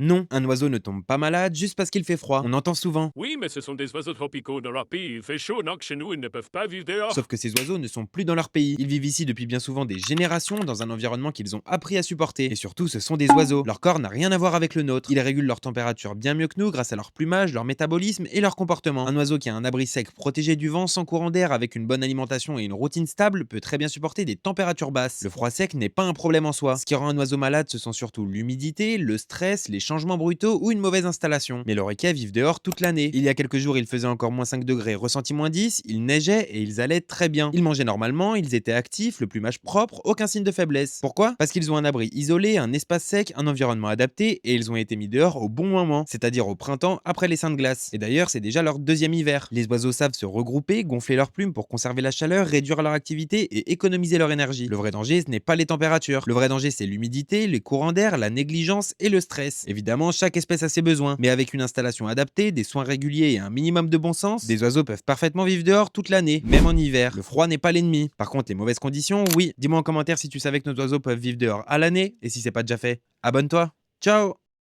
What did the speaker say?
Non, un oiseau ne tombe pas malade juste parce qu'il fait froid. On entend souvent. Oui, mais ce sont des oiseaux tropicaux dans leur pays. Il fait chaud, non, que chez nous, ils ne peuvent pas vivre dehors. Sauf que ces oiseaux ne sont plus dans leur pays. Ils vivent ici depuis bien souvent des générations dans un environnement qu'ils ont appris à supporter. Et surtout, ce sont des oiseaux. Leur corps n'a rien à voir avec le nôtre. Ils régulent leur température bien mieux que nous grâce à leur plumage, leur métabolisme et leur comportement. Un oiseau qui a un abri sec protégé du vent sans courant d'air avec une bonne alimentation et une routine stable peut très bien supporter des températures basses. Le froid sec n'est pas un problème en soi. Ce qui rend un oiseau malade, ce sont surtout l'humidité, le stress, les changements brutaux ou une mauvaise installation. Mais les requins vivent dehors toute l'année. Il y a quelques jours, il faisait encore moins 5 degrés, ressenti moins 10, il neigeait et ils allaient très bien. Ils mangeaient normalement, ils étaient actifs, le plumage propre, aucun signe de faiblesse. Pourquoi? Parce qu'ils ont un abri isolé, un espace sec, un environnement adapté et ils ont été mis dehors au bon moment, c'est-à-dire au printemps après les seins de glace. Et d'ailleurs, c'est déjà leur deuxième hiver. Les oiseaux savent se regrouper, gonfler leurs plumes pour conserver la chaleur, réduire leur activité et économiser leur énergie. Le vrai danger, ce n'est pas les températures. Le vrai danger, c'est l'humidité, les courants d'air, la négligence et le stress. Évidemment, chaque espèce a ses besoins, mais avec une installation adaptée, des soins réguliers et un minimum de bon sens, des oiseaux peuvent parfaitement vivre dehors toute l'année, même en hiver. Le froid n'est pas l'ennemi. Par contre, les mauvaises conditions, oui. Dis-moi en commentaire si tu savais que nos oiseaux peuvent vivre dehors à l'année, et si c'est pas déjà fait, abonne-toi. Ciao!